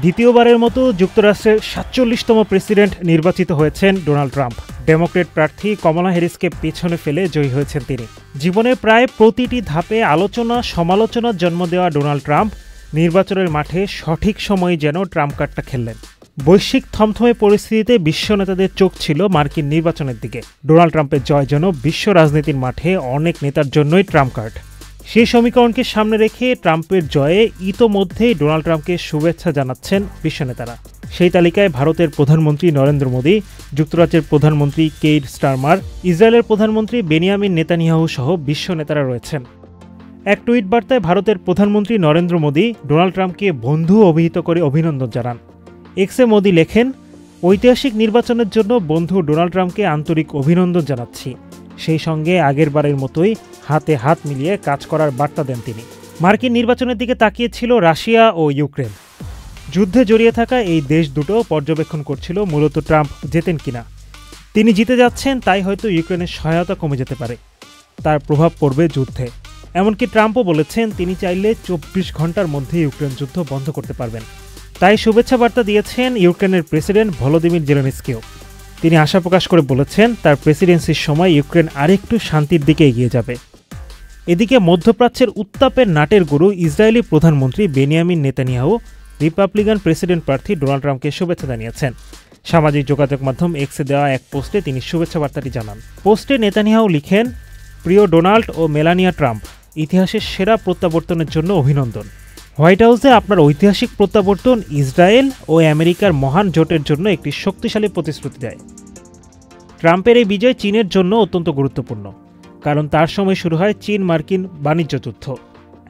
দ্বিতীয়বারের মতো যুক্তরাষ্ট্রের ৪৭তম প্রেসিডেন্ট নির্বাচিত হয়েছেন ডোনাল্ড ট্রাম্প। ডেমোক্রেট প্রার্থী কমলা হ্যারিসকে পেছনে ফেলে জয়ী হয়েছেন তিনি। জীবনের প্রায় প্রতিটি ধাপে আলোচনা সমালোচনার জন্ম দেওয়া ডোনাল্ড ট্রাম্প নির্বাচনের মাঠে সঠিক সময়ে যেন ট্রাম্প কার্ডটা খেললেন। বৈশ্বিক থমথমে পরিস্থিতিতে বিশ্ব নেতাদের চোখ ছিল মার্কিন নির্বাচনের দিকে। ডোনাল্ড ট্রাম্পের জয় যেন বিশ্ব রাজনীতির মাঠে অনেক নেতার জন্যই ট্রাম্প কার্ড। সেই সমীকরণকে সামনে রেখে ট্রাম্পের জয়ে ইতোমধ্যেই ডোনাল্ড ট্রাম্পকে শুভেচ্ছা জানাচ্ছেন বিশ্ব নেতারা। সেই তালিকায় ভারতের প্রধানমন্ত্রী নরেন্দ্র মোদী, যুক্তরাজ্যের প্রধানমন্ত্রী কেইর স্টারমার, ইসরায়েলের প্রধানমন্ত্রী বেনিয়ামিন নেতানিয়াহু সহ বিশ্ব নেতারা রয়েছেন। এক টুইট বার্তায় ভারতের প্রধানমন্ত্রী নরেন্দ্র মোদী ডোনাল্ড ট্রাম্পকে বন্ধু অভিহিত করে অভিনন্দন জানান। এক্সে মোদী লেখেন, ঐতিহাসিক নির্বাচনের জন্য বন্ধু ডোনাল্ড ট্রাম্পকে আন্তরিক অভিনন্দন জানাচ্ছি। সেই সঙ্গে আগেরবারের মতোই হাতে হাত মিলিয়ে কাজ করার বার্তা দেন তিনি। মার্কিন নির্বাচনের দিকে তাকিয়েছিল রাশিয়া ও ইউক্রেন। যুদ্ধে জড়িয়ে থাকা এই দেশ দুটো পর্যবেক্ষণ করছিল মূলত ট্রাম্প জেতেন কিনা। তিনি জিতে যাচ্ছেন, তাই হয়তো ইউক্রেনের সহায়তা কমে যেতে পারে, তার প্রভাব পড়বে যুদ্ধে। এমনকি ট্রাম্পও বলেছেন তিনি চাইলে ২৪ ঘন্টার মধ্যে ইউক্রেন যুদ্ধ বন্ধ করতে পারবেন। তাই শুভেচ্ছা বার্তা দিয়েছেন ইউক্রেনের প্রেসিডেন্ট ভলোদিমির জেলেনস্কিও। তিনি আশা প্রকাশ করে বলেছেন তার প্রেসিডেন্সির সময় ইউক্রেন আরেকটু শান্তির দিকে এগিয়ে যাবে। এদিকে মধ্যপ্রাচ্যের উত্তাপের নাটের গুরু ইসরায়েলি প্রধানমন্ত্রী বেনিয়ামিন নেতানিয়াহু রিপাবলিকান প্রেসিডেন্ট প্রার্থী ডোনাল্ড ট্রাম্পকে শুভেচ্ছা জানিয়েছেন। সামাজিক যোগাযোগ মাধ্যম এক্সে দেওয়া এক পোস্টে তিনি শুভেচ্ছা বার্তাটি জানান। পোস্টে নেতানিয়াহু লিখেন, প্রিয় ডোনাল্ড ও মেলানিয়া ট্রাম্প, ইতিহাসের সেরা প্রত্যাবর্তনের জন্য অভিনন্দন। হোয়াইট হাউসে আপনার ঐতিহাসিক প্রত্যাবর্তন ইসরায়েল ও আমেরিকার মহান জোটের জন্য একটি শক্তিশালী প্রতিশ্রুতি দেয়। ট্রাম্পের এই বিজয় চীনের জন্য অত্যন্ত গুরুত্বপূর্ণ, কারণ তার সময় শুরু হয় চীন মার্কিন বাণিজ্য যুদ্ধ।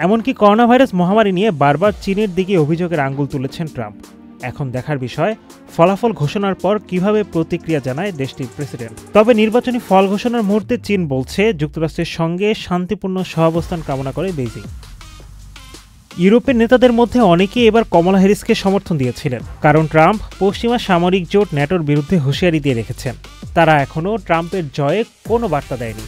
এমনকি করোনা ভাইরাস মহামারী নিয়ে বারবার চীনের দিকে অভিযোগের আঙুল তুলেছেন ট্রাম্প। এখন দেখার বিষয় ফলাফল ঘোষণার পর কিভাবে প্রতিক্রিয়া জানায় দেশটির প্রেসিডেন্ট। তবে নির্বাচনী ফল ঘোষণার মুহূর্তে চীন বলছে যুক্তরাষ্ট্রের সঙ্গে শান্তিপূর্ণ সহাবস্থান কামনা করে বেইজিং। ইউরোপের নেতাদের মধ্যে অনেকেই এবার কমলা হ্যারিসকে সমর্থন দিয়েছিলেন, কারণ ট্রাম্প পশ্চিমা সামরিক জোট ন্যাটোর বিরুদ্ধে হুঁশিয়ারি দিয়ে রেখেছেন। তারা এখনও ট্রাম্পের জয়ে কোনো বার্তা দেয়নি।